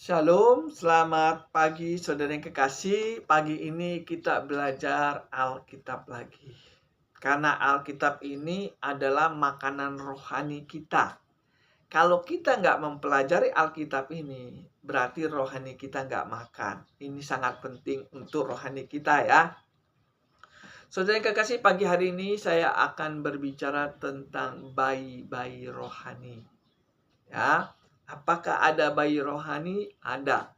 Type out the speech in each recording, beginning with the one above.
Shalom, selamat pagi saudara yang kekasih. Pagi ini kita belajar Alkitab lagi. Karena Alkitab ini adalah makanan rohani kita. Kalau kita nggak mempelajari Alkitab ini, berarti rohani kita nggak makan. Ini sangat penting untuk rohani kita ya. Saudara yang kekasih, pagi hari ini saya akan berbicara tentang bayi-bayi rohani. Ya, apakah ada bayi rohani? Ada.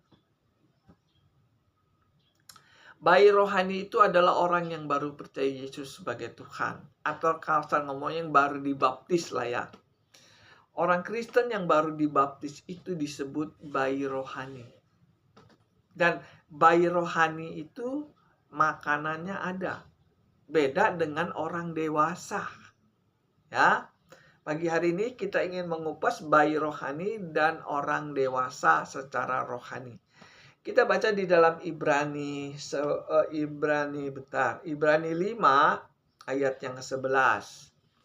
Bayi rohani itu adalah orang yang baru percaya Yesus sebagai Tuhan. Atau kalau ngomong yang baru dibaptis lah ya. Orang Kristen yang baru dibaptis itu disebut bayi rohani. Dan bayi rohani itu makanannya ada. Beda dengan orang dewasa. Ya. Pagi hari ini kita ingin mengupas bayi rohani dan orang dewasa secara rohani. Kita baca di dalam Ibrani 5 ayat yang ke-11.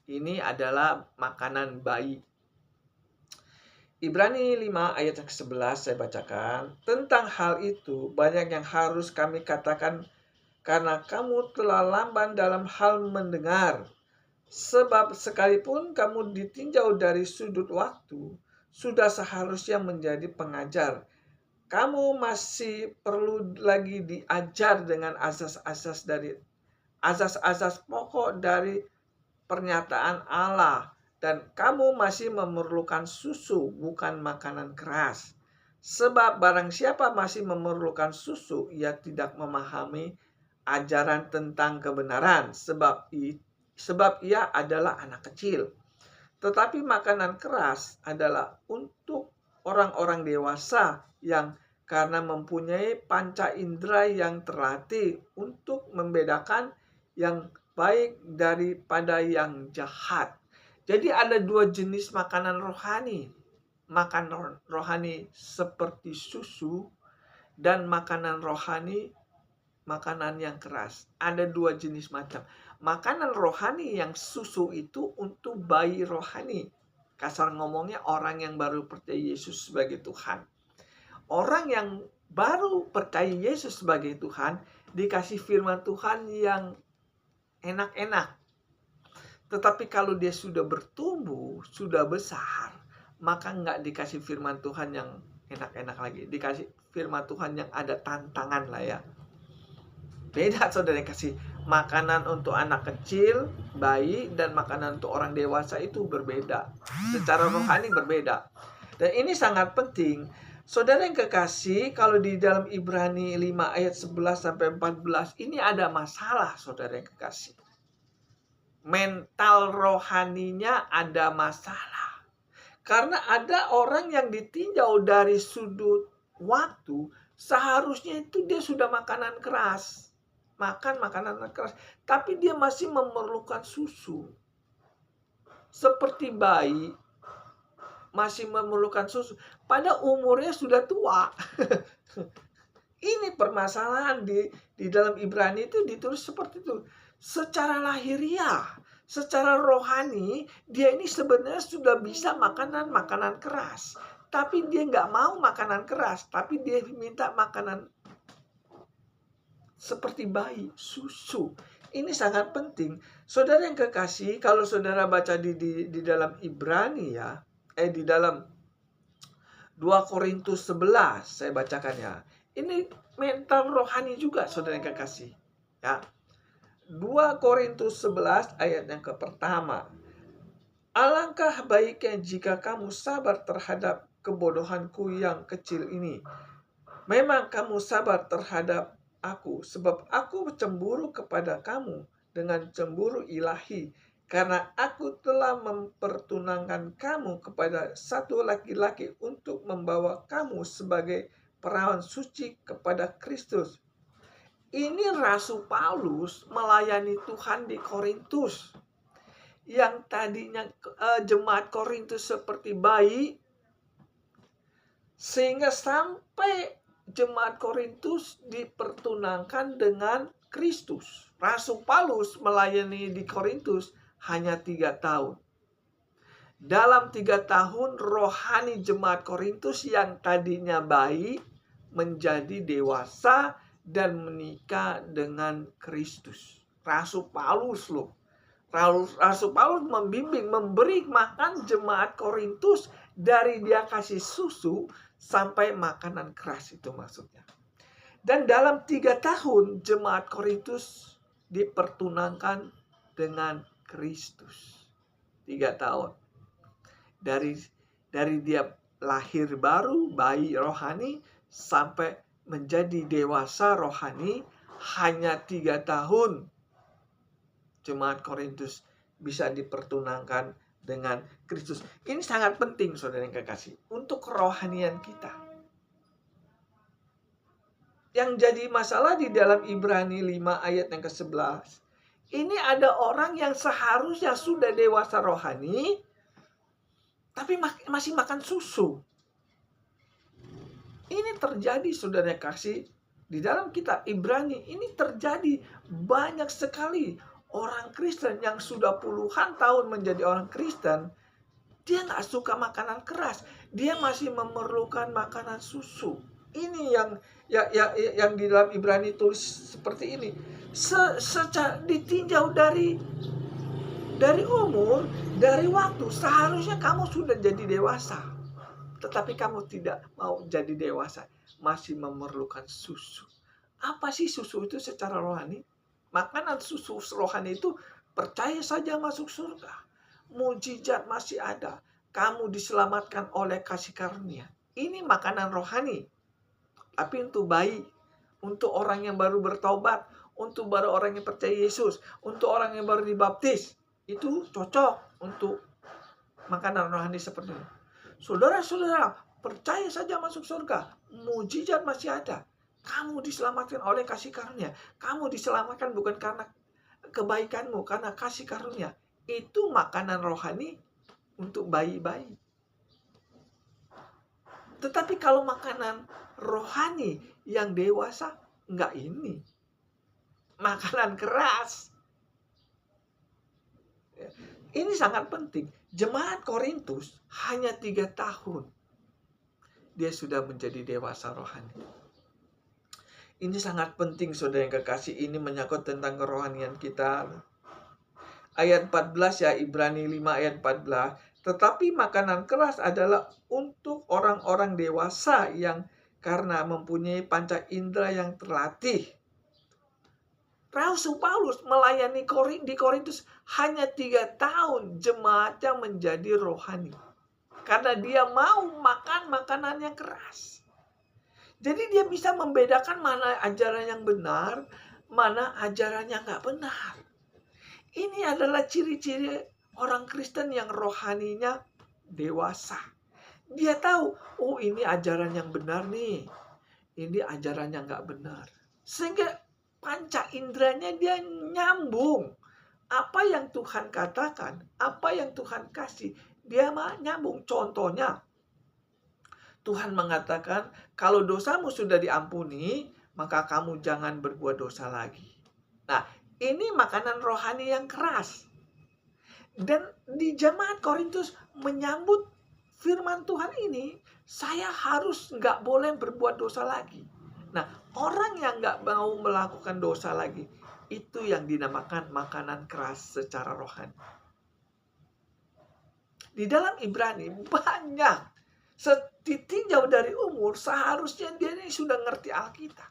Ini adalah makanan bayi. Ibrani 5 ayat yang ke-11 saya bacakan. Tentang hal itu banyak yang harus kami katakan karena kamu telah lamban dalam hal mendengar. Sebab sekalipun kamu ditinjau dari sudut waktu, sudah seharusnya menjadi pengajar. Kamu masih perlu lagi diajar dengan asas-asas pokok dari pernyataan Allah. Dan kamu masih memerlukan susu, bukan makanan keras. Sebab barang siapa masih memerlukan susu, ia tidak memahami ajaran tentang kebenaran. Sebab ia adalah anak kecil. Tetapi makanan keras adalah untuk orang-orang dewasa yang karena mempunyai panca indera yang terlatih untuk membedakan yang baik daripada yang jahat. Jadi ada dua jenis makanan rohani. Makanan rohani seperti susu dan makanan rohani makanan yang keras. Ada dua jenis macam. Makanan rohani yang susu itu untuk bayi rohani. Kasar ngomongnya orang yang baru percaya Yesus sebagai Tuhan. Orang yang baru percaya Yesus sebagai Tuhan dikasih firman Tuhan yang enak-enak. Tetapi kalau dia sudah bertumbuh, sudah besar, maka nggak dikasih firman Tuhan yang enak-enak lagi. Dikasih firman Tuhan yang ada tantangan lah ya. Beda saudara yang kasih. Makanan untuk anak kecil, bayi, dan makanan untuk orang dewasa itu berbeda. Secara rohani berbeda. Dan ini sangat penting. Saudara yang kekasih, kalau di dalam Ibrani 5 ayat 11-14, ini ada masalah saudara yang kekasih. Mental rohaninya ada masalah. Karena ada orang yang ditinjau dari sudut waktu, seharusnya itu dia sudah makanan keras. Makan makanan keras, tapi dia masih memerlukan susu. Seperti bayi masih memerlukan susu, pada umurnya sudah tua. Ini permasalahan di dalam Ibrani itu ditulis seperti itu. Secara lahiriah, secara rohani, dia ini sebenarnya sudah bisa makanan keras. Tapi dia nggak mau makanan keras, tapi dia minta makanan seperti bayi, susu. Ini sangat penting. Saudara yang kekasih, kalau saudara baca di dalam Ibrani ya, di dalam 2 Korintus 11, saya bacakan ya. Ini mental rohani juga saudara yang kekasih. Ya. 2 Korintus 11 ayat yang pertama. Alangkah baiknya jika kamu sabar terhadap kebodohanku yang kecil ini. Memang kamu sabar terhadap aku, sebab aku cemburu kepada kamu dengan cemburu ilahi, karena aku telah mempertunangkan kamu kepada satu laki-laki untuk membawa kamu sebagai perawan suci kepada Kristus. Ini Rasul Paulus melayani Tuhan di Korintus. Yang tadinya jemaat Korintus seperti bayi, sehingga sampai jemaat Korintus dipertunangkan dengan Kristus. Rasul Paulus melayani di Korintus hanya 3 tahun. Dalam 3 tahun rohani jemaat Korintus yang tadinya bayi menjadi dewasa dan menikah dengan Kristus. Rasul Paulus loh. Rasul Paulus membimbing, memberi makan jemaat Korintus dari dia kasih susu sampai makanan keras, itu maksudnya. Dan dalam 3 tahun jemaat Korintus dipertunangkan dengan Kristus. 3 tahun. Dari dia lahir baru, bayi rohani, sampai menjadi dewasa rohani, hanya 3 tahun jemaat Korintus bisa dipertunangkan dengan Kristus. Ini sangat penting, saudara yang kekasih, untuk kerohanian kita. Yang jadi masalah di dalam Ibrani 5 ayat yang ke-11, ini ada orang yang seharusnya sudah dewasa rohani, tapi masih makan susu. Ini terjadi, saudara yang kasih, di dalam kitab Ibrani. Ini terjadi banyak sekali. Orang Kristen yang sudah puluhan tahun menjadi orang Kristen, dia nggak suka makanan keras. Dia masih memerlukan makanan susu. Ini yang di dalam Ibrani tulis seperti ini. Ditinjau dari umur, dari waktu, seharusnya kamu sudah jadi dewasa. Tetapi kamu tidak mau jadi dewasa, masih memerlukan susu. Apa sih susu itu secara rohani? Makanan susu rohani itu, percaya saja masuk surga. Mujizat masih ada. Kamu diselamatkan oleh kasih karunia. Ini makanan rohani. Tapi untuk bayi, untuk orang yang baru bertobat, untuk baru orang yang percaya Yesus, untuk orang yang baru dibaptis, itu cocok untuk makanan rohani seperti ini. Saudara-saudara, percaya saja masuk surga. Mujizat masih ada. Kamu diselamatkan oleh kasih karunia. Kamu diselamatkan bukan karena kebaikanmu, karena kasih karunia. Itu makanan rohani untuk bayi-bayi. Tetapi kalau makanan rohani yang dewasa, enggak ini. Makanan keras. Ini sangat penting. Jemaat Korintus hanya 3 tahun. Dia sudah menjadi dewasa rohani. Ini sangat penting, saudara yang kekasih. Ini menyangkut tentang kerohanian kita. Ayat 14 ya, Ibrani 5 ayat 14. Tetapi makanan keras adalah untuk orang-orang dewasa yang karena mempunyai panca indera yang terlatih. Rasul Paulus melayani di Korintus hanya 3 tahun jemaatnya menjadi rohani. Karena dia mau makan makanan yang keras. Jadi dia bisa membedakan mana ajaran yang benar, mana ajaran yang nggak benar. Ini adalah ciri-ciri orang Kristen yang rohaninya dewasa. Dia tahu, oh ini ajaran yang benar nih. Ini ajaran yang nggak benar. Sehingga panca inderanya dia nyambung. Apa yang Tuhan katakan, apa yang Tuhan kasih, dia nyambung. Contohnya, Tuhan mengatakan, kalau dosamu sudah diampuni, maka kamu jangan berbuat dosa lagi. Nah, ini makanan rohani yang keras. Dan di jemaat Korintus menyambut firman Tuhan ini, saya harus nggak boleh berbuat dosa lagi. Nah, orang yang nggak mau melakukan dosa lagi, itu yang dinamakan makanan keras secara rohani. Di dalam Ibrani banyak. Ditinjau dari umur, seharusnya dia ini sudah ngerti Alkitab.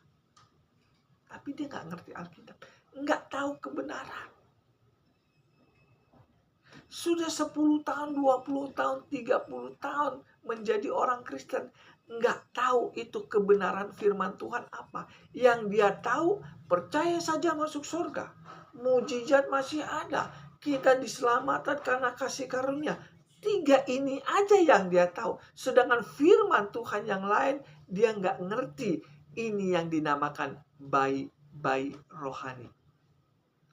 Tapi dia nggak ngerti Alkitab. Nggak tahu kebenaran. Sudah 10 tahun, 20 tahun, 30 tahun menjadi orang Kristen. Nggak tahu itu kebenaran firman Tuhan apa. Yang dia tahu, percaya saja masuk surga. Mujizat masih ada. Kita diselamatkan karena kasih karunia. 3 ini aja yang dia tahu. Sedangkan firman Tuhan yang lain, dia nggak ngerti. Ini yang dinamakan bayi rohani.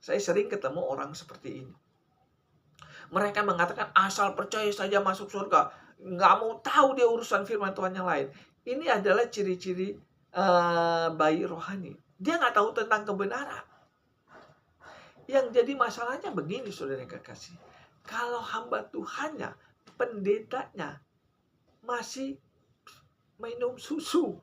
Saya sering ketemu orang seperti ini. Mereka mengatakan asal percaya saja masuk surga. Nggak mau tahu dia urusan firman Tuhan yang lain. Ini adalah ciri-ciri bayi rohani. Dia nggak tahu tentang kebenaran. Yang jadi masalahnya begini, saudara yang kekasih. Kalau hamba Tuhannya pendetanya masih minum susu.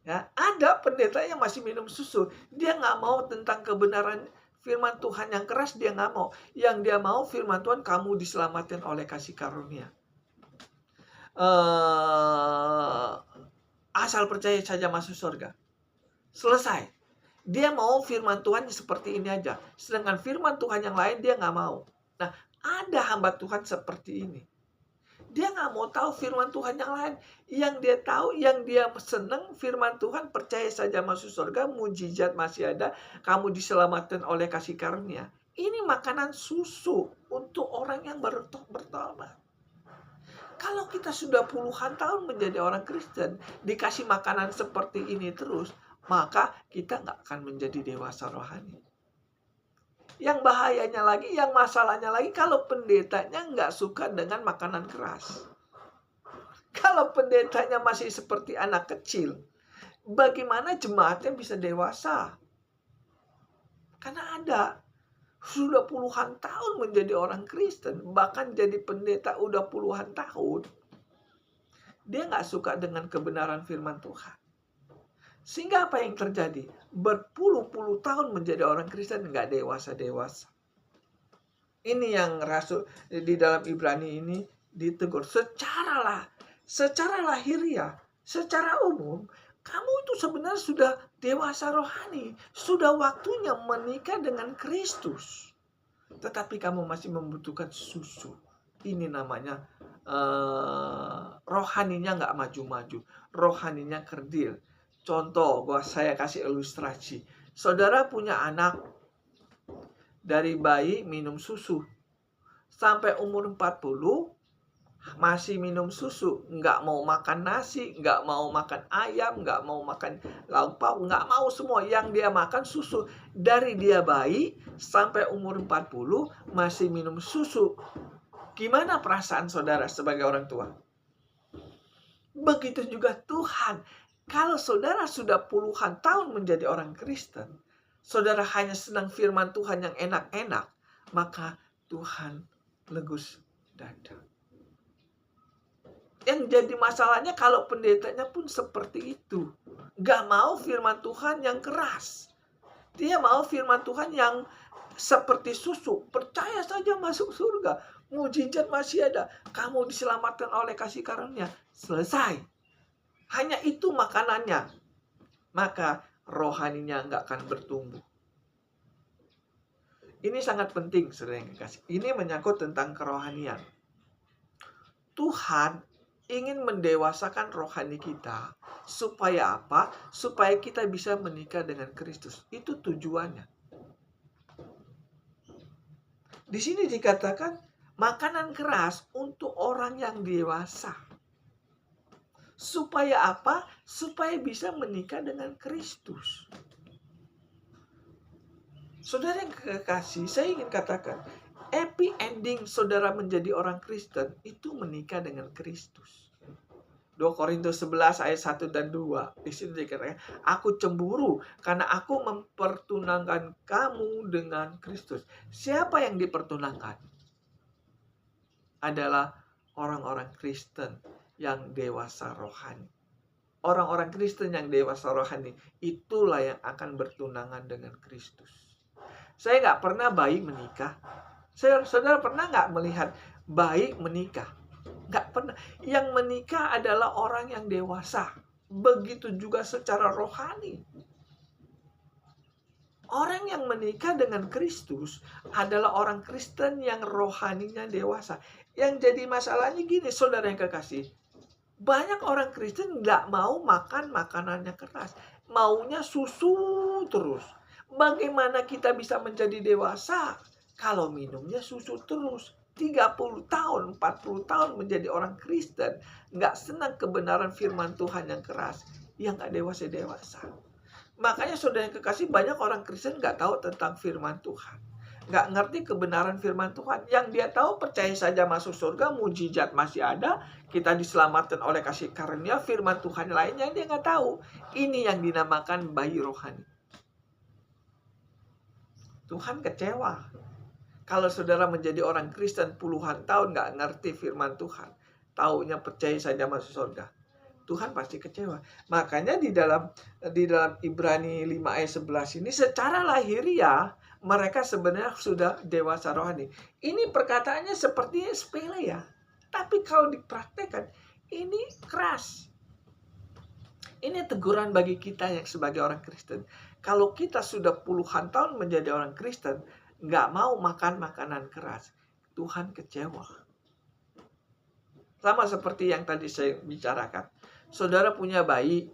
Ya, ada pendeta yang masih minum susu. Dia nggak mau tentang kebenaran firman Tuhan yang keras, dia nggak mau. Yang dia mau firman Tuhan, kamu diselamatkan oleh kasih karunia. Asal percaya saja masuk surga. Selesai. Dia mau firman Tuhan seperti ini aja. Sedangkan firman Tuhan yang lain dia nggak mau. Nah, ada hamba Tuhan seperti ini. Dia nggak mau tahu firman Tuhan yang lain. Yang dia tahu, yang dia senang firman Tuhan, percaya saja masuk surga, mujizat masih ada, kamu diselamatkan oleh kasih karunia. Ini makanan susu untuk orang yang baru bertobat. Kalau kita sudah puluhan tahun menjadi orang Kristen, dikasih makanan seperti ini terus, maka kita nggak akan menjadi dewasa rohani. Yang bahayanya lagi, yang masalahnya lagi, kalau pendetanya nggak suka dengan makanan keras. Kalau pendetanya masih seperti anak kecil, bagaimana jemaatnya bisa dewasa? Karena ada sudah puluhan tahun menjadi orang Kristen, bahkan jadi pendeta udah puluhan tahun, dia nggak suka dengan kebenaran firman Tuhan. Sehingga apa yang terjadi? Berpuluh-puluh tahun menjadi orang Kristen nggak dewasa-dewasa. Ini yang Rasul di dalam Ibrani ini ditegur. Secara lahiriah, secara umum, kamu itu sebenarnya sudah dewasa rohani. Sudah waktunya menikah dengan Kristus. Tetapi kamu masih membutuhkan susu. Ini namanya rohaninya nggak maju-maju. Rohaninya kerdil. Contoh, saya kasih ilustrasi. Saudara punya anak, dari bayi minum susu. Sampai umur 40, masih minum susu. Nggak mau makan nasi, nggak mau makan ayam, nggak mau makan lauk pauk, nggak mau semua. Yang dia makan susu. Dari dia bayi, sampai umur 40, masih minum susu. Gimana perasaan saudara sebagai orang tua? Begitu juga Tuhan. Kalau saudara sudah puluhan tahun menjadi orang Kristen, saudara hanya senang firman Tuhan yang enak-enak, maka Tuhan legus dada. Yang jadi masalahnya kalau pendetanya pun seperti itu. Gak mau firman Tuhan yang keras. Dia mau firman Tuhan yang seperti susu. Percaya saja masuk surga. Mujizat masih ada. Kamu diselamatkan oleh kasih karunia. Selesai. Hanya itu makanannya. Maka rohaninya nggak akan bertumbuh. Ini sangat penting, saudara yang kekasih. Ini menyangkut tentang kerohanian. Tuhan ingin mendewasakan rohani kita. Supaya apa? Supaya kita bisa menikah dengan Kristus. Itu tujuannya. Di sini dikatakan makanan keras untuk orang yang dewasa. Supaya apa? Supaya bisa menikah dengan Kristus. Saudara yang kekasih, saya ingin katakan, happy ending saudara menjadi orang Kristen itu menikah dengan Kristus. 2 Korintus 11 ayat 1 dan 2. Di sini dikatakan, aku cemburu karena aku mempertunangkan kamu dengan Kristus. Siapa yang dipertunangkan? Adalah orang-orang Kristen yang dewasa rohani. Orang-orang Kristen yang dewasa rohani, itulah yang akan bertunangan dengan Kristus. Saya nggak pernah bayi menikah. Saudara pernah nggak melihat bayi menikah? Nggak pernah. Yang menikah adalah orang yang dewasa. Begitu juga secara rohani. Orang yang menikah dengan Kristus adalah orang Kristen yang rohaninya dewasa. Yang jadi masalahnya gini, saudara yang kekasih. Banyak orang Kristen nggak mau makan makanannya keras. Maunya susu terus. Bagaimana kita bisa menjadi dewasa kalau minumnya susu terus? 30 tahun, 40 tahun menjadi orang Kristen. Nggak senang kebenaran firman Tuhan yang keras. Yang nggak dewasa-dewasa. Makanya saudara yang kekasih, banyak orang Kristen nggak tahu tentang firman Tuhan. Nggak ngerti kebenaran firman Tuhan. Yang dia tahu, percaya saja masuk surga, mujizat masih ada, kita diselamatkan oleh kasih karunia, firman Tuhan lainnya dia nggak tahu. Ini yang dinamakan bayi rohani. Tuhan kecewa. Kalau saudara menjadi orang Kristen puluhan tahun nggak ngerti firman Tuhan, taunya percaya saja masuk surga, Tuhan pasti kecewa. Makanya di dalam Ibrani 5 ayat 11 ini, secara lahiriah mereka sebenarnya sudah dewasa rohani. Ini perkataannya sepertinya sepele ya, tapi kalau dipraktekkan ini keras. Ini teguran bagi kita yang sebagai orang Kristen. Kalau kita sudah puluhan tahun menjadi orang Kristen, nggak mau makan makanan keras, Tuhan kecewa. Sama seperti yang tadi saya bicarakan. Saudara punya bayi,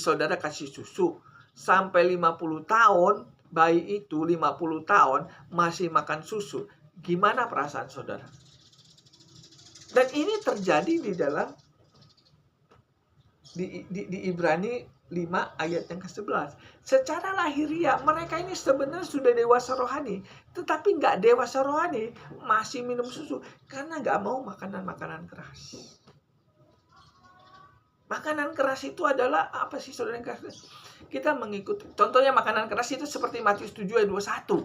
saudara kasih susu. Sampai 50 tahun, bayi itu 50 tahun masih makan susu. Gimana perasaan saudara? Dan ini terjadi di Ibrani 5 ayat yang ke-11. Secara lahiriah mereka ini sebenarnya sudah dewasa rohani, tetapi nggak dewasa rohani, masih minum susu karena nggak mau makanan-makanan keras. Makanan keras itu adalah apa sih saudara yang keras? Kita mengikuti, contohnya makanan keras itu seperti Matius 7 ayat 21.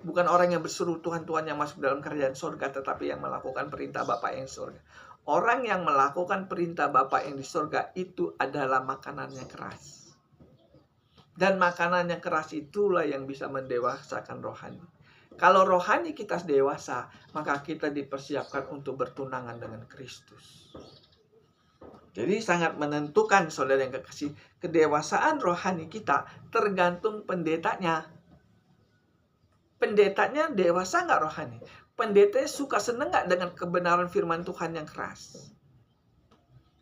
Bukan orang yang berseru Tuhan, Tuhan yang masuk dalam kerajaan surga, tetapi yang melakukan perintah Bapa yang di surga. Orang yang melakukan perintah Bapa yang di surga itu adalah makanannya keras. Dan makanan yang keras itulah yang bisa mendewasakan rohani. Kalau rohani kita dewasa, maka kita dipersiapkan untuk bertunangan dengan Kristus. Jadi sangat menentukan saudara yang kekasih, kedewasaan rohani kita tergantung pendetanya. Pendetanya dewasa nggak rohani? Pendetanya suka seneng nggak dengan kebenaran firman Tuhan yang keras?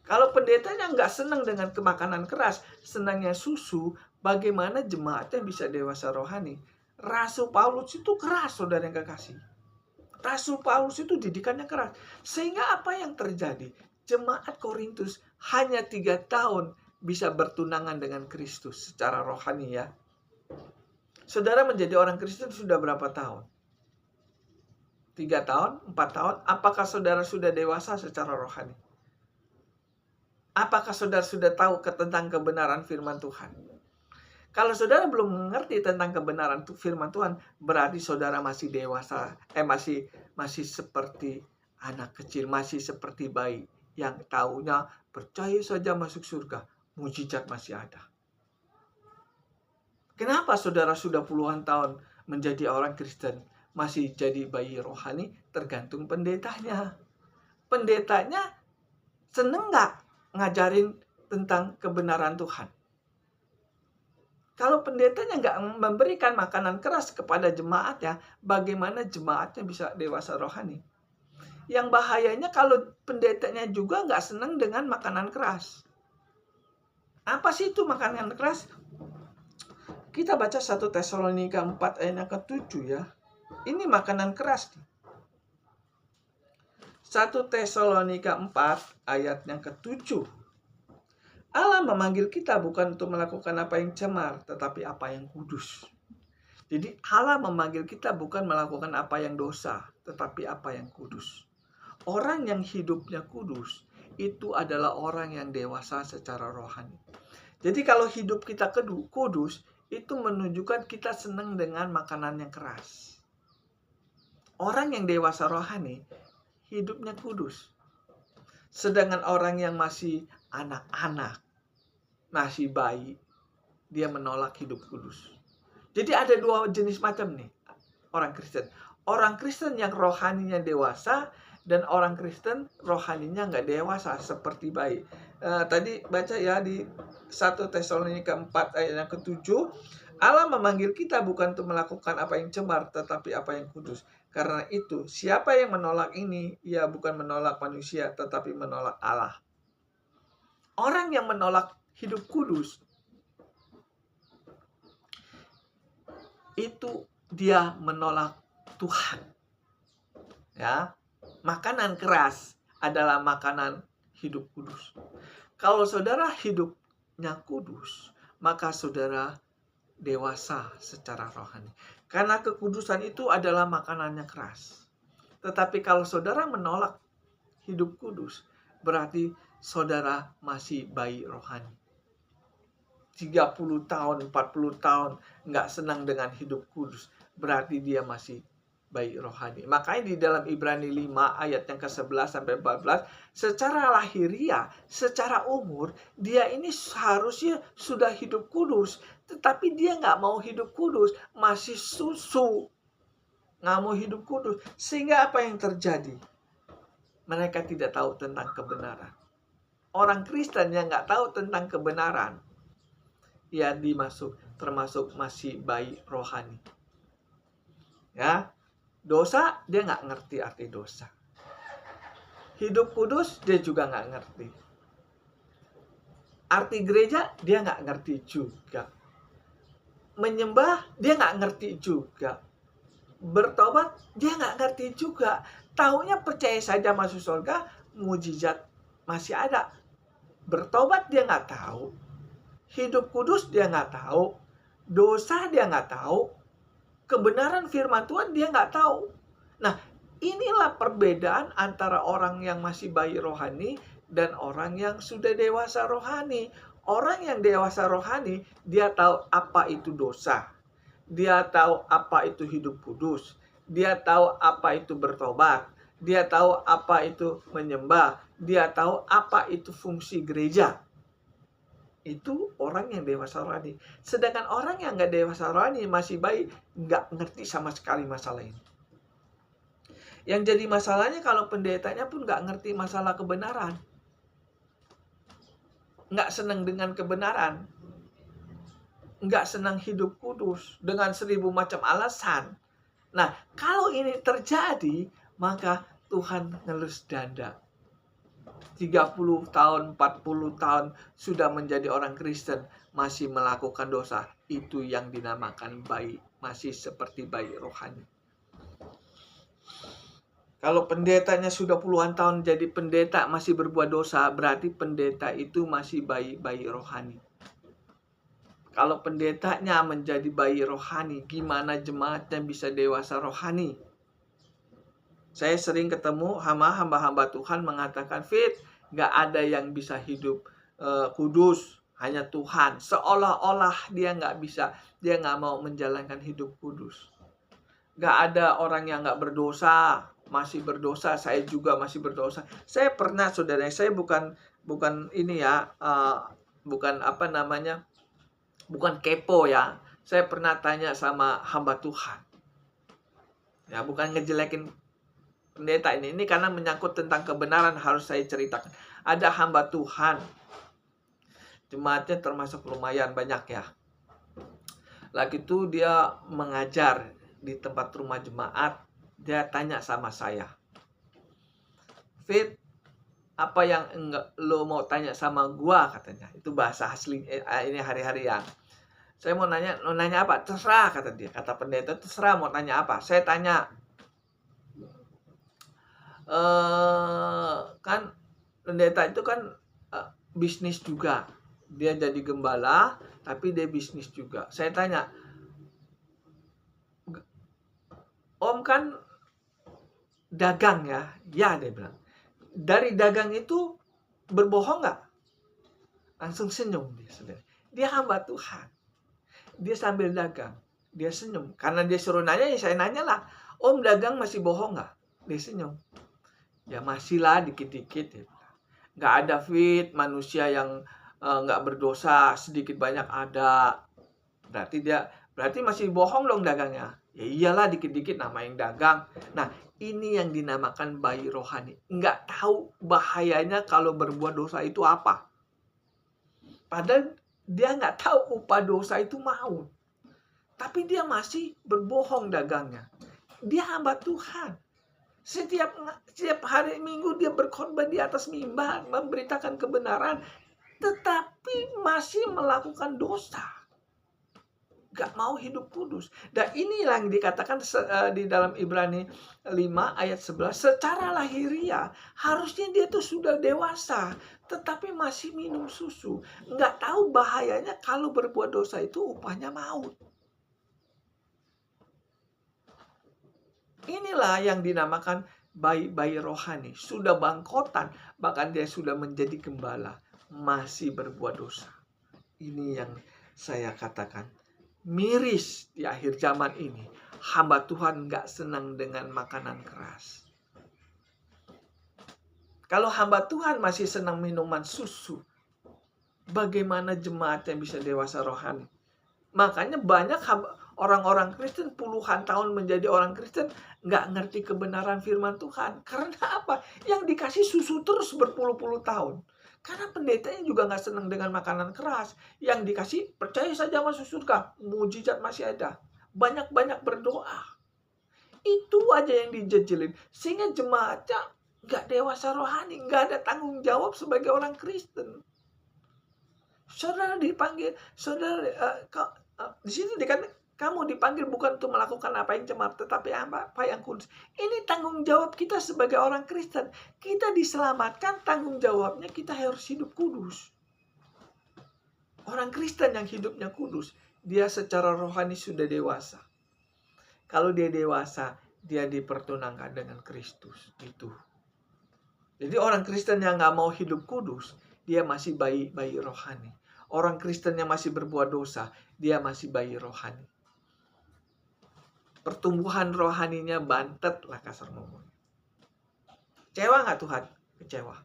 Kalau pendetanya nggak seneng dengan kemakanan keras, senangnya susu, bagaimana jemaatnya bisa dewasa rohani? Rasul Paulus itu keras, saudara yang kekasih. Rasul Paulus itu didikannya keras. Sehingga apa yang terjadi? Jemaat Korintus hanya 3 tahun bisa bertunangan dengan Kristus secara rohani ya. Saudara menjadi orang Kristen sudah berapa tahun? 3 tahun, 4 tahun, apakah saudara sudah dewasa secara rohani? Apakah saudara sudah tahu tentang kebenaran firman Tuhan? Kalau saudara belum mengerti tentang kebenaran firman Tuhan, berarti saudara masih dewasa, masih seperti anak kecil, masih seperti bayi yang taunya percaya saja masuk surga, mujizat masih ada. Kenapa saudara sudah puluhan tahun menjadi orang Kristen masih jadi bayi rohani? Tergantung pendetanya. Pendetanya seneng nggak ngajarin tentang kebenaran Tuhan? Kalau pendetanya nggak memberikan makanan keras kepada jemaatnya, bagaimana jemaatnya bisa dewasa rohani? Yang bahayanya kalau pendetanya juga nggak seneng dengan makanan keras. Apa sih itu makanan keras? Kita baca 1 Tesalonika 4 ayat yang ke-7 ya. Ini makanan keras. 1 Tesalonika 4 ayat yang ke-7. Allah memanggil kita bukan untuk melakukan apa yang cemar, tetapi apa yang kudus. Jadi Allah memanggil kita bukan melakukan apa yang dosa, tetapi apa yang kudus. Orang yang hidupnya kudus, itu adalah orang yang dewasa secara rohani. Jadi kalau hidup kita kudus, itu menunjukkan kita senang dengan makanan yang keras. Orang yang dewasa rohani, hidupnya kudus. Sedangkan orang yang masih anak-anak, masih bayi, dia menolak hidup kudus. Jadi ada 2 jenis macam nih orang Kristen. Orang Kristen yang rohaninya dewasa, dan orang Kristen rohaninya nggak dewasa seperti bayi. Tadi baca ya di 1 Tesalonika 4 ayat yang ke-7. Allah memanggil kita bukan untuk melakukan apa yang cemar, tetapi apa yang kudus. Karena itu, siapa yang menolak ini, ia bukan menolak manusia, tetapi menolak Allah. Orang yang menolak hidup kudus, itu dia menolak Tuhan. Ya, makanan keras adalah makanan hidup kudus. Kalau saudara hidupnya kudus, maka saudara dewasa secara rohani. Karena kekudusan itu adalah makanannya keras. Tetapi kalau saudara menolak hidup kudus, berarti saudara masih bayi rohani. 30 tahun, 40 tahun nggak senang dengan hidup kudus, berarti dia masih bayi rohani. Makanya di dalam Ibrani 5 ayat yang ke-11 sampai 14, secara lahiriah, secara umur, dia ini seharusnya sudah hidup kudus. Tetapi dia nggak mau hidup kudus, masih susu. Nggak mau hidup kudus. Sehingga apa yang terjadi? Mereka tidak tahu tentang kebenaran. Orang Kristen yang nggak tahu tentang kebenaran, ya termasuk masih bayi rohani. Ya, dosa dia nggak ngerti arti dosa. Hidup kudus dia juga nggak ngerti. Arti gereja dia nggak ngerti juga. Menyembah dia nggak ngerti juga. Bertobat dia nggak ngerti juga. Taunya percaya saja masuk surga, mujizat masih ada. Bertobat dia nggak tahu. Hidup kudus dia nggak tahu. Dosa dia nggak tahu. Kebenaran firman Tuhan dia nggak tahu. Nah, inilah perbedaan antara orang yang masih bayi rohani dan orang yang sudah dewasa rohani. Orang yang dewasa rohani, dia tahu apa itu dosa. Dia tahu apa itu hidup kudus. Dia tahu apa itu bertobat. Dia tahu apa itu menyembah. Dia tahu apa itu fungsi gereja. Itu orang yang dewasa rohani. Sedangkan orang yang nggak dewasa rohani, masih bayi, nggak ngerti sama sekali masalah ini. Yang jadi masalahnya kalau pendetanya pun nggak ngerti masalah kebenaran. Nggak senang dengan kebenaran. Nggak senang hidup kudus dengan 1000 macam alasan. Nah, kalau ini terjadi, maka Tuhan ngelus dada. 30 tahun, 40 tahun sudah menjadi orang Kristen, masih melakukan dosa. Itu yang dinamakan bayi, masih seperti bayi rohani. Kalau pendetanya sudah puluhan tahun jadi pendeta masih berbuat dosa, berarti pendeta itu masih bayi rohani. Kalau pendetanya menjadi bayi rohani, gimana jemaatnya bisa dewasa rohani? Saya sering ketemu sama hamba-hamba Tuhan mengatakan, Fit, gak ada yang bisa hidup kudus, hanya Tuhan. Seolah-olah dia gak bisa, dia gak mau menjalankan hidup kudus. Gak ada orang yang gak berdosa, masih berdosa, saya juga masih berdosa. Saya pernah, saudara, saya bukan ini ya, bukan bukan kepo ya. Saya pernah tanya sama hamba Tuhan. Ya, bukan ngejelekin pendeta ini karena menyangkut tentang kebenaran harus saya ceritakan. Ada hamba Tuhan, jemaatnya termasuk lumayan banyak ya. Lagi itu dia mengajar di tempat rumah jemaat. Dia tanya sama saya, Fit, apa yang lo mau tanya sama gua, katanya. Itu bahasa asli ini hari-harian. Saya mau nanya apa? Terserah, kata dia. Kata pendeta, terserah mau tanya apa. Saya tanya, kan pendeta itu kan bisnis juga. Dia jadi gembala, tapi dia bisnis juga. Saya tanya, Om kan dagang ya? Ya, dia bilang. Dari dagang itu berbohong nggak? Langsung senyum dia, saudara. Dia hamba Tuhan. Dia sambil dagang. Dia senyum. Karena dia suruh nanya, ya saya nanya lah. Om dagang masih bohong nggak? Dia senyum. Ya masih lah, dikit-dikit. Ya. Nggak ada, Fit, manusia yang nggak berdosa. Sedikit banyak ada. Berarti masih bohong dong dagangnya. Ya iyalah, dikit-dikit nama yang dagang. Nah, ini yang dinamakan bayi rohani. Nggak tahu bahayanya kalau berbuat dosa itu apa. Padahal dia nggak tahu upah dosa itu maut. Tapi dia masih berbohong dagangnya. Dia hamba Tuhan. Setiap hari Minggu dia berkorban di atas mimbar, memberitakan kebenaran. Tetapi masih melakukan dosa. Gak mau hidup kudus. Dan inilah yang dikatakan di dalam Ibrani 5 ayat 11. Secara lahiriah harusnya dia tuh sudah dewasa, tetapi masih minum susu. Gak tahu bahayanya kalau berbuat dosa itu upahnya maut. Inilah yang dinamakan bayi rohani. Sudah bangkotan, bahkan dia sudah menjadi gembala, masih berbuat dosa. Ini yang saya katakan miris di akhir zaman ini. hamba Tuhan nggak senang dengan makanan keras. Kalau hamba Tuhan masih senang minuman susu, bagaimana jemaat yang bisa dewasa rohani? Makanya banyak orang-orang Kristen puluhan tahun menjadi orang Kristen nggak ngerti kebenaran firman Tuhan. Karena apa? Yang dikasih susu terus berpuluh-puluh tahun. Karena pendetanya juga nggak senang dengan makanan keras. Yang dikasih percaya saja masuk surga. Mujizat masih ada. Banyak-banyak berdoa. Itu aja yang dijejelin. Sehingga jemaatnya nggak dewasa rohani. Nggak ada tanggung jawab sebagai orang Kristen. Saudara dipanggil, di sini dikatakan kamu dipanggil bukan untuk melakukan apa yang cemar, tetapi apa yang kudus. Ini tanggung jawab kita sebagai orang Kristen. Kita diselamatkan, tanggung jawabnya kita harus hidup kudus. Orang Kristen yang hidupnya kudus, dia secara rohani sudah dewasa. Kalau dia dewasa, dia dipertunangkan dengan Kristus. Itu. Jadi orang Kristen yang nggak mau hidup kudus, dia masih bayi rohani. Orang Kristen yang masih berbuat dosa, dia masih bayi rohani. Pertumbuhan rohaninya bantet lah kasar ngomong. Kecewa nggak Tuhan? Kecewa.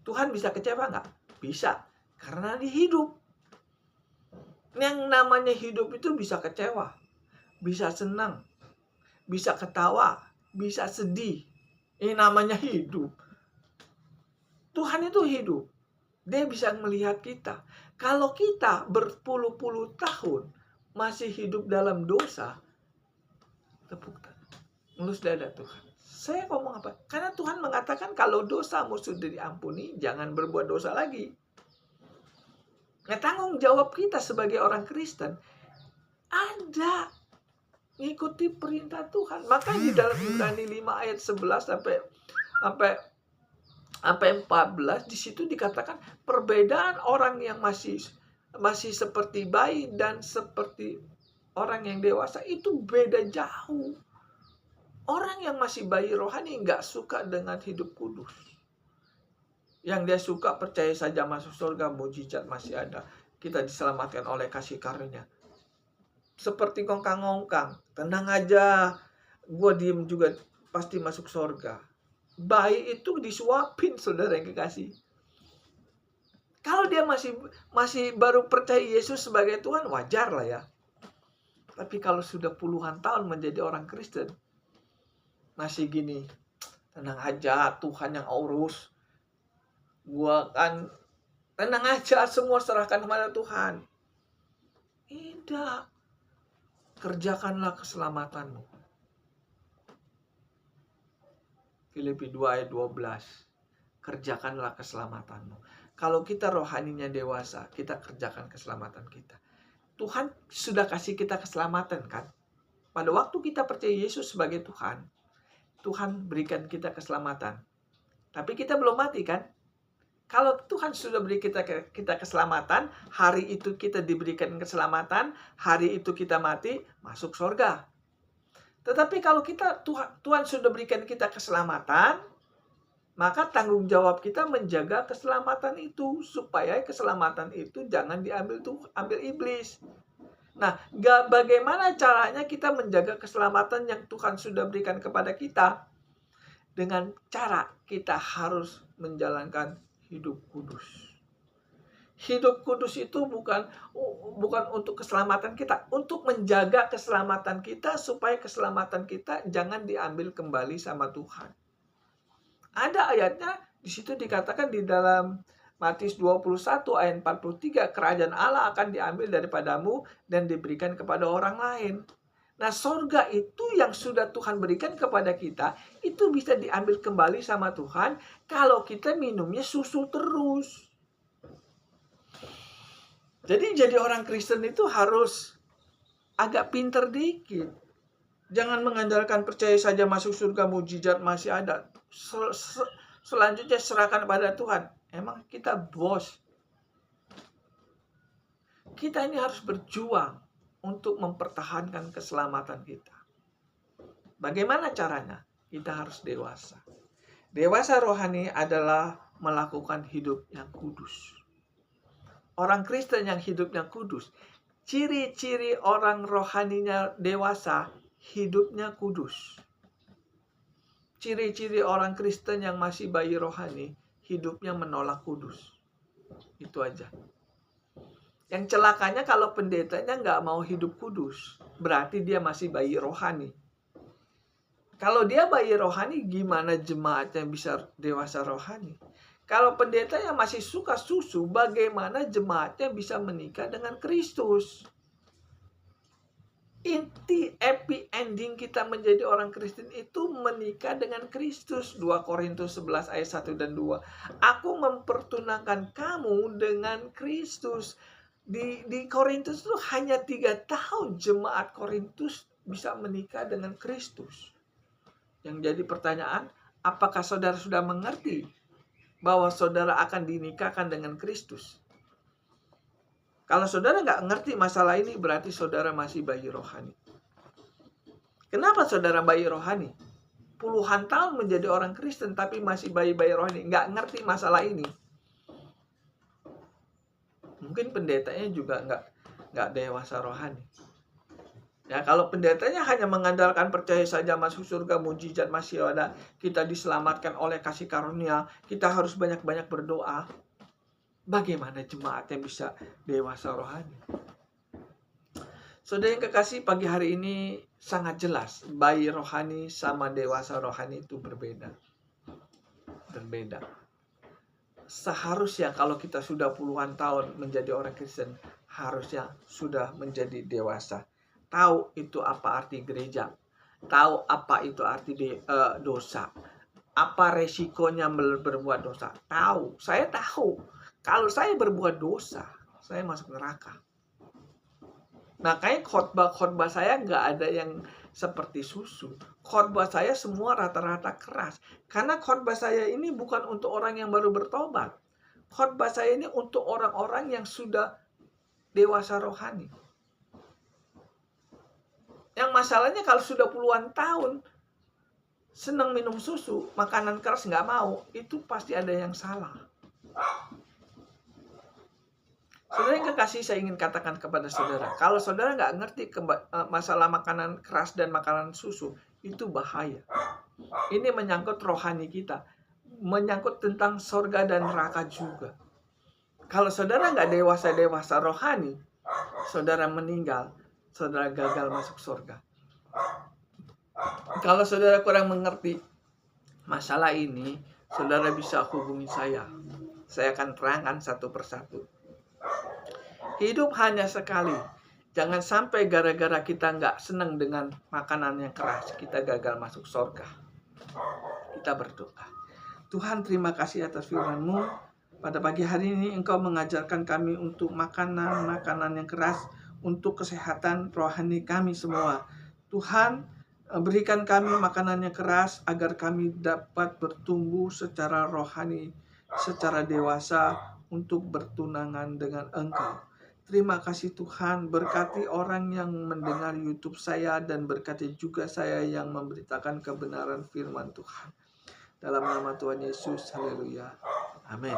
Tuhan bisa kecewa nggak? Bisa. Karena dia hidup. Yang namanya hidup itu bisa kecewa. Bisa senang. Bisa ketawa. Bisa sedih. Ini namanya hidup. Tuhan itu hidup. Dia bisa melihat kita. Kalau kita berpuluh-puluh tahun masih hidup dalam dosa, tepuk tangan, ngelus dada Tuhan. Saya ngomong apa? Karena Tuhan mengatakan kalau dosamu sudah diampuni, jangan berbuat dosa lagi. Nah, tanggung jawab kita sebagai orang Kristen ada ngikuti perintah Tuhan. Maka di dalam Ibrani 5 ayat 11 sampai 14 di situ dikatakan perbedaan orang yang masih seperti bayi dan seperti orang yang dewasa itu beda jauh. Orang yang masih bayi rohani nggak suka dengan hidup kudus. Yang dia suka percaya saja masuk surga, mujizat masih ada. Kita diselamatkan oleh kasih karunia. Seperti ngongkang-ngongkang, tenang aja, gue diem juga pasti masuk surga. Bayi itu disuapin, saudara yang kekasih. Kalau dia masih baru percaya Yesus sebagai Tuhan, wajar lah ya. Tapi kalau sudah puluhan tahun menjadi orang Kristen, masih gini, tenang aja, Tuhan yang urus. Gua kan tenang aja, semua serahkan kepada Tuhan. Tidak. Kerjakanlah keselamatanmu. Filipi 2 ayat 12. Kerjakanlah keselamatanmu. Kalau kita rohaninya dewasa, kita kerjakan keselamatan kita. Tuhan sudah kasih kita keselamatan kan? Pada waktu kita percaya Yesus sebagai Tuhan, Tuhan berikan kita keselamatan. Tapi kita belum mati kan? Kalau Tuhan sudah beri kita keselamatan, hari itu kita diberikan keselamatan, hari itu kita mati, masuk surga. Tetapi kalau Tuhan sudah berikan kita keselamatan, maka tanggung jawab kita menjaga keselamatan itu supaya keselamatan itu jangan ambil iblis. Nah, bagaimana caranya kita menjaga keselamatan yang Tuhan sudah berikan kepada kita? Dengan cara kita harus menjalankan hidup kudus. Hidup kudus itu bukan untuk keselamatan kita, untuk menjaga keselamatan kita supaya keselamatan kita jangan diambil kembali sama Tuhan. Ada ayatnya di situ dikatakan di dalam Matius 21 ayat 43, kerajaan Allah akan diambil daripadamu dan diberikan kepada orang lain. Nah, surga itu yang sudah Tuhan berikan kepada kita, itu bisa diambil kembali sama Tuhan kalau kita minumnya susu terus. Jadi orang Kristen itu harus agak pinter dikit. Jangan mengandalkan percaya saja masuk surga, mujizat masih ada. Selanjutnya serahkan pada Tuhan. Emang kita bos. Kita ini harus berjuang untuk mempertahankan keselamatan kita. Bagaimana caranya? Kita harus dewasa. Dewasa rohani adalah melakukan hidup yang kudus. Orang Kristen yang hidupnya kudus, Ciri-ciri orang rohaninya dewasa, hidupnya kudus. Ciri-ciri orang Kristen yang masih bayi rohani, hidupnya menolak kudus. Itu aja. Yang celakanya kalau pendetanya nggak mau hidup kudus, berarti dia masih bayi rohani. Kalau dia bayi rohani, gimana jemaatnya bisa dewasa rohani? Kalau pendetanya masih suka susu, bagaimana jemaatnya bisa menikah dengan Kristus? Inti happy ending kita menjadi orang Kristen itu menikah dengan Kristus. 2 Korintus 11 ayat 1 dan 2. Aku mempertunangkan kamu dengan Kristus. Di Korintus itu hanya 3 tahun jemaat Korintus bisa menikah dengan Kristus. Yang jadi pertanyaan, apakah saudara sudah mengerti bahwa saudara akan dinikahkan dengan Kristus? Kalau saudara nggak ngerti masalah ini, berarti saudara masih bayi rohani. Kenapa saudara bayi rohani? Puluhan tahun menjadi orang Kristen, tapi masih bayi-bayi rohani. Nggak ngerti masalah ini. Mungkin pendetanya juga nggak dewasa rohani. Ya, kalau pendetanya hanya mengandalkan percaya saja masuk surga, mujizat masih ada, kita diselamatkan oleh kasih karunia, kita harus banyak-banyak berdoa. Bagaimana jemaatnya bisa dewasa rohani? Saudara yang kekasih, pagi hari ini sangat jelas bayi rohani sama dewasa rohani itu berbeda. Berbeda. Seharusnya kalau kita sudah puluhan tahun menjadi orang Kristen, harusnya sudah menjadi dewasa. Tahu itu apa arti gereja. Tahu apa itu arti dosa. Apa resikonya berbuat dosa. Tahu. Saya tahu. Kalau saya berbuat dosa, saya masuk neraka. Makanya khotbah-khotbah saya nggak ada yang seperti susu. Khotbah saya semua rata-rata keras. Karena khotbah saya ini bukan untuk orang yang baru bertobat. Khotbah saya ini untuk orang-orang yang sudah dewasa rohani. Yang masalahnya kalau sudah puluhan tahun senang minum susu, makanan keras nggak mau, itu pasti ada yang salah. Saudara yang kekasih, saya ingin katakan kepada saudara, kalau saudara nggak ngerti masalah makanan keras dan makanan susu, itu bahaya. Ini menyangkut rohani kita, menyangkut tentang sorga dan neraka juga. Kalau saudara nggak dewasa rohani, saudara meninggal, saudara gagal masuk sorga. Kalau saudara kurang mengerti masalah ini, saudara bisa hubungi saya. Saya akan terangkan satu persatu. Hidup hanya sekali. Jangan sampai gara-gara kita nggak senang dengan makanan yang keras, kita gagal masuk surga. Kita berdoa. Tuhan, terima kasih atas firman-Mu. Pada pagi hari ini Engkau mengajarkan kami untuk makanan yang keras, untuk kesehatan rohani kami semua. Tuhan, berikan kami makanan yang keras agar kami dapat bertumbuh secara rohani, secara dewasa untuk bertunangan dengan Engkau. Terima kasih Tuhan, berkati orang yang mendengar YouTube saya dan berkati juga saya yang memberitakan kebenaran firman Tuhan. Dalam nama Tuhan Yesus, haleluya. Amin.